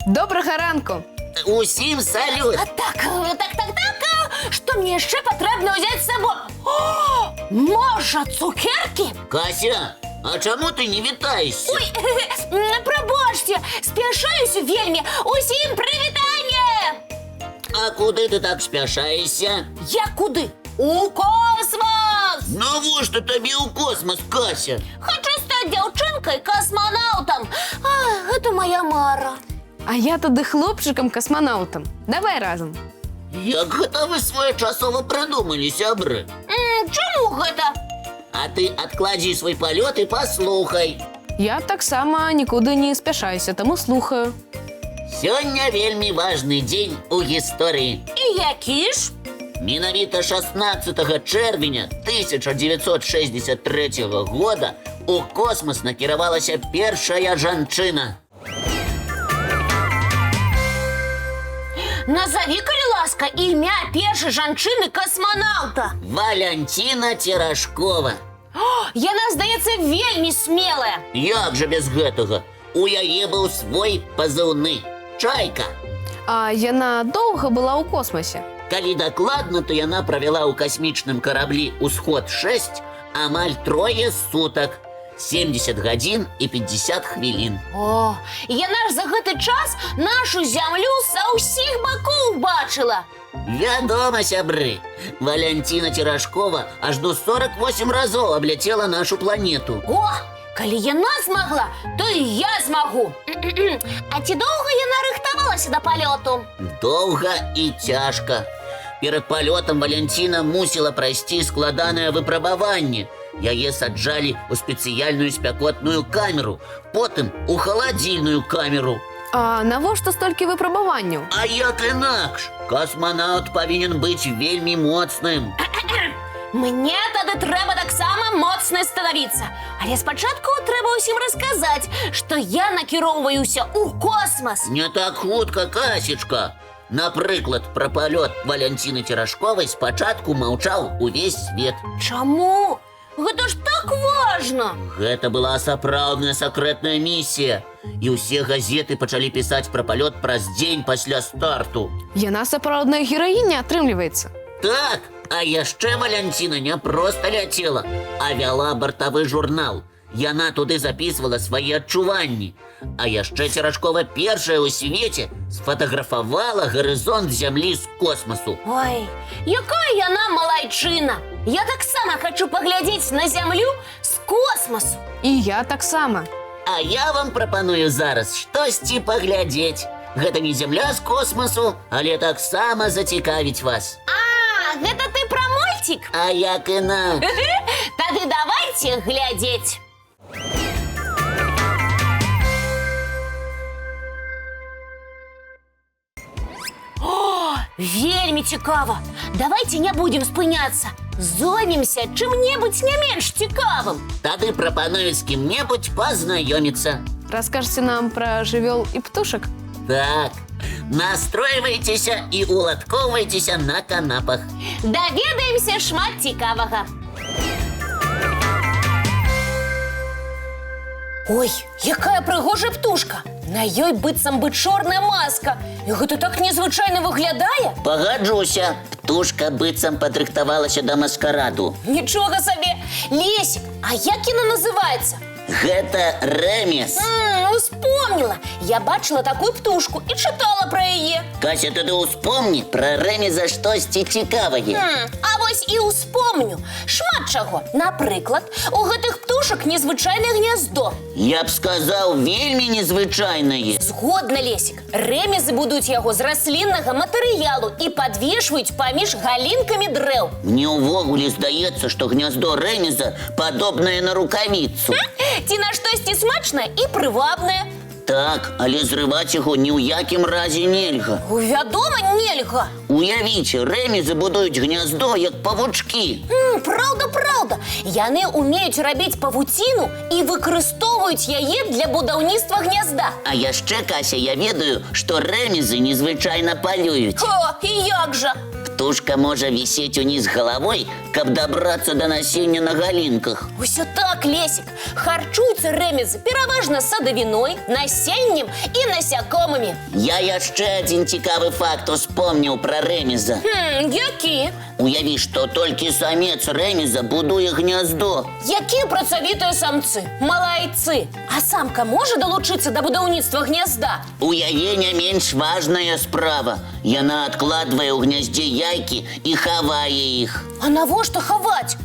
Доброго ранку! Усім салют! Так, що мені ще потрібно взяти з собою? О, може, цукерки? Кася, а чому ти не вітаєшся? Ой, пробачте, спішаюся вельми. Усім привітання! А куди ти так спішаєшся? Я куди? У космос! Навіщо тобі у космос, Кася? Хочу стати дівчинкою-космонавтом. Це моя мара. А я туди хлопчиком-космонавтом. Давай разом. Як гэта ви своєчасово придумали, сябри? Чому це? А ти отклади свій польот і послухай. Я так само нікуди не спішаюся, тому слухаю. Сьогодні вельми важний день у історії. І які ж? Менавіта 16 червня 1963 года у космос накіравалася першая жанчына. Назови, коли ласка, ім'я першої жанчини-космонавта. Валентина Терешкова. Яна, здається, вельми смілая. Як же без гэтага? У яе быў свой пазыўны «Чайка». А яна довго була у космосі? Калі дакладна, то яна правяла ў касмічным караблі «Усход-6» амаль 3 сутак, 70 гадзін і 50 хвілін. О, яна ж за гэты час нашу зямлю са ўсіх бакоў бачыла. Вядома, сябры, Валентина Терешкова аж до 48 разоў абляцела нашу планету. О, калі яна змагла, то і я змагу. А ці доўга яна рыхтавалася да палёту? Доўга і цяжка. Перад палётам Валентина мусіла прайсці складанае выпрабаванне. Яе саджалі ў спецыяльную спякотную камеру, потым у халадзільную камеру. А навошта столькі выпрабаванняў? А як інакш? Космонавт павінен быць вельмі моцным. Мне тады трэба таксама моцнай становіцца. Але спачатку трэба ўсім расказаць, што я накіроўваюся ў космос. Не так хутка, Касечка. Напрыклад, пра палёт Валентины Терешковай спачатку маўчаў увесь свет. Чаму? Гэта ж так важна. Гэта была сапраўдная сакрэтная місія. І ўсе газеты пачалі пісаць пра палёт праз дзень пасля старту. Яна сапраўдная гераіня, атрымліваецца. Так, а яшчэ Валентина не проста ляцела, а вяла бартавы журнал. Яна туды записывала свае адчуванні. А яшчэ Терешкова першая ў свеце сфотаграфавала гарызонт зямлі з космосу. Ой, якая яна малайчына. Я таксама хочу паглядзець на зямлю з космосу. І я таксама. А я вам прапаную зараз штосьці паглядзець. Гэта не зямля з космосу, але таксама зацікавіць вас. А, гэта ты пра мульцік? А як інакш? Тады давайце глядзець. О, вельмі цікава. Давайте не будем спыняцца. Зоймемся чым-небудзь не менш цікавым. Тады прапаную з кім-небудзь пазнаёміцца. Раскажце нам пра жывёл і птушак? Так, настройвайцеся і уладкоўвайцеся на канапах. Даведаемся шмат цікавага. Ой, якая прыгожая птушка. На ёй быццам бы чорная маска. І гэта так незвычайна выглядае. Пагаджуся, птушка быццам падрыхтавалася да маскараду. Нічога сабе. Лесік, а як яна называецца? Гэта Рэмес. Успомніла. Я бачыла такую птушку і чытала пра яе. Кася, тады ўспомні пра Рэмеза штосьці цікавае. А вось і ўспомню. Шмат чаго. Напрыклад, у гэтых птушак незвычайнае гняздо. Я б сказаў, вельмі незвычайнае. Згодна, Лесік. Рэмезы будуць яго з расліннага матэрыялу і падвешваюць паміж галінкамі дрэў. Мне ўвогуле здаецца, што гняздо Рэмеза падобнае на рукавіцу. Ці на штосьці смачнае і прывабнае. Так, але зрываць яго ні ў якім разе нельга. Вядома, нельга. Уявіце, Рэмезы будуюць гняздо, як павучкі. Праўда. Яны умеюць рабіць павуціну і выкарыстоўваюць яе для будаўніцтва гнязда. А яшчэ, Кася, я ведаю, што Рэмезы незвычайна палююць. О, і як жа? птушка можа вісець уніз галавой, каб дабрацца да насення на галінках. Усё так, Лесік. Харчуюцца рэмезы пераважна садавіной, насеннем і насякомымі. Я яшчэ адзін цікавы факт успомніў пра рэмеза. Які? Уяві, што толькі самец рэмеза будуе гняздо. Якія працавітыя самцы, малайцы. А самка можа далучыцца да будаўніцтва гнязда? У яе не менш важная справа. Яна адкладвае ў гняздзе яйкі і хавае іх. А навошта хаваць?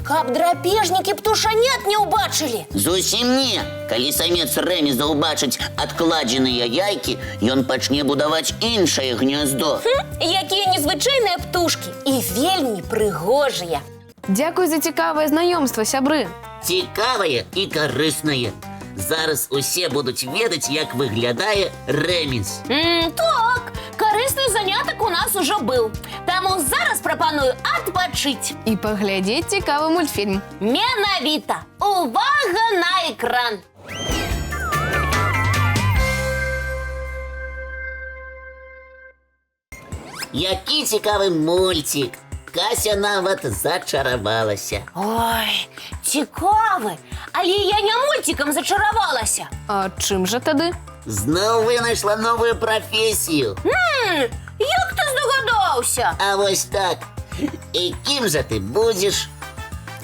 Каб драпежнікі птушанят не ўбачылі. Зусім не. Калі самец рэмеза ўбачыць адкладзеныя яйкі, ён пачне будаваць іншае гняздо. Якія незвычайныя птушкі і вельмі прыгожыя. Дзякуй за цікавае знаёмства, сябры. Цікавае і карыснае. Зараз усе будуць ведаць, як выглядае рэмез. Так, карысны занятак у нас ужо быў. Таму зараз прапаную адпачыць. І паглядзець цікавы мультфільм. Менавіта. Увага на экран. Які цікавы мульцік. Кася нават зачаравалася. Ой, цікавы. Але я не мультикам зачаравалася. А чым жа тады? Зноў вынайшла новую прафесію. Як ты здагадаўся? А вось так. І кім жа ты будзеш?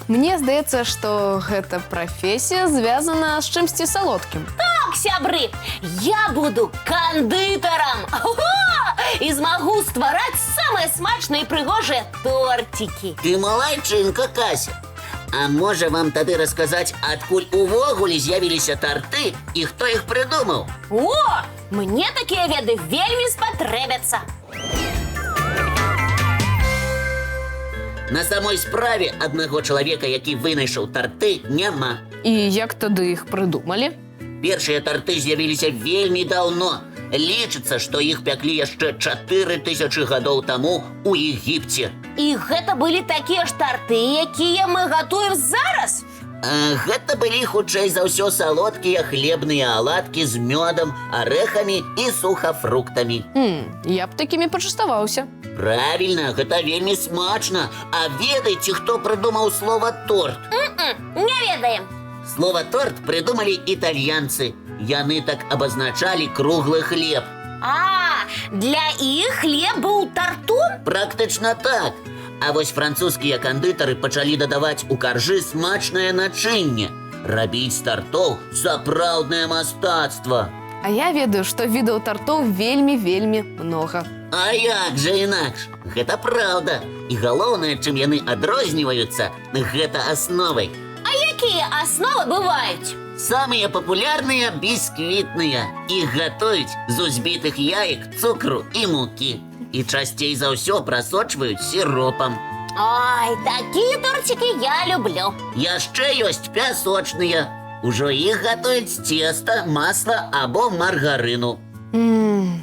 Мне здаецца, што гэта прафесія звязана з чымсьці салодкім. Так, сябры, я буду кандытарам. І змагу ствараць самыя смачныя і прыгожыя тортики. Ты малайчынка, Кася. А можа вам тады расказаць, адкуль увогуле з'явіліся тарты і хто іх прыдумаў? О, мне такія веды вельмі спатрэбяцца. На самой справе аднаго чалавека, які вынайшаў тарты, няма. І як тады іх прыдумалі? Першыя тарты з'явіліся вельмі даўно. Лічыцца, што іх пяклі яшчэ 4000 гадоў таму у Егіпце. І гэта былі такія ж тарты, якія мы гатуем зараз? Гэта былі хутчэй за ўсё салодкія хлебныя аладкі з мёдам, арэхамі і сухафруктамі. Я б такімі пачаставаўся. Правільна, гэта вельмі смачна. А ведаеце, хто прыдумаў слова торт? Не ведаем. Слова торт прыдумалі італьянцы. Яны так абазначалі круглы хлеб. Для іх хлеб быў тартом? Практычна так. А вось французскія кандытары пачалі дадаваць у каржы смачнае начынне. Рабіць з тартоў сапраўднае мастацтва. А я ведаю, што відаў тартоў вельмі многа. А як жа інакш? Гэта праўда. І галоўнае, чым яны адрозніваюцца, гэта асновай. А якія асновы бываюць? Самыя папулярныя бісквітныя. Іх гатуюць з узбітых яек, цукру і мукі. І часцей за ўсё прасочваюць сіропам. Ой, такія тортики я люблю. Яшчэ ёсць пясочныя. Ужо іх гатуюць з цеста, масла або маргарыну.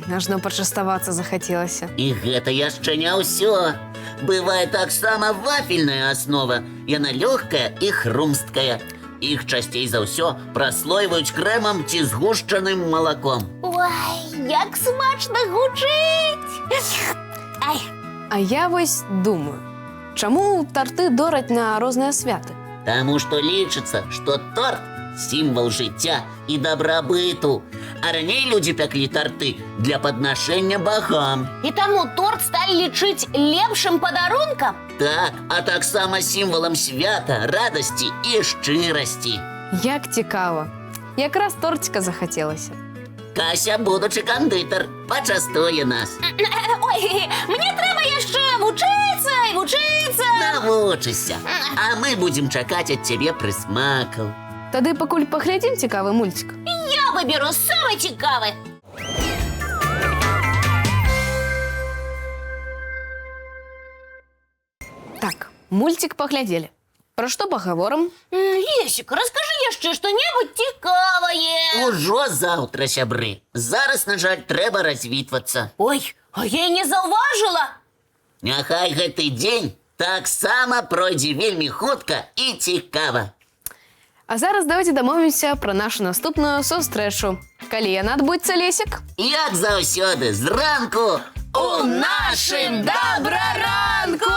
Ажно пачаставацца захацелася. І гэта яшчэ не ўсё. Бывае таксама вафельная аснова. Яна лёгкая і хрумсткая. Іх часцей за ўсё праслойваюць крэмам ці згушчаным малаком. Ой, як смачна гучыць! Ай. А я вось думаю, чаму тарты дораць на розныя святы? Таму што лічыцца, што торт – сімвал жыцця і дабрабыту. А раней людзі пяклі тарты для паднашэння багам. І таму торт сталі лічыць лепшым падарункам? Так, а таксама сімвалам свята, радасці і шчырасці. Як цікава. Якраз тортика захацелася. Кася, будучы кандытар, пачастуе нас. Ой, мне трэба яшчэ вучыцца і вучыцца. Навучыся, а мы будзем чакаць ад цябе прысмакаў. Тады пакуль паглядзім цікавы мульцік. Я выберу самый цікавы. Так, мульцік паглядзелі. Пра што пагаворым? Лесік, раскажы яшчэ што-небудзь цікавае. Ужо заўтра, сябры. Зараз, на жаль, трэба развітвацца. Ой, а я не заўважыла. Няхай гэты дзень таксама пройдзе вельмі хутка і цікава. А зараз давайце дамовімся пра нашу наступную сустрэчу. Калі яна адбудзецца, Лесік? Як заўсёды, зранку у нашим доброранку!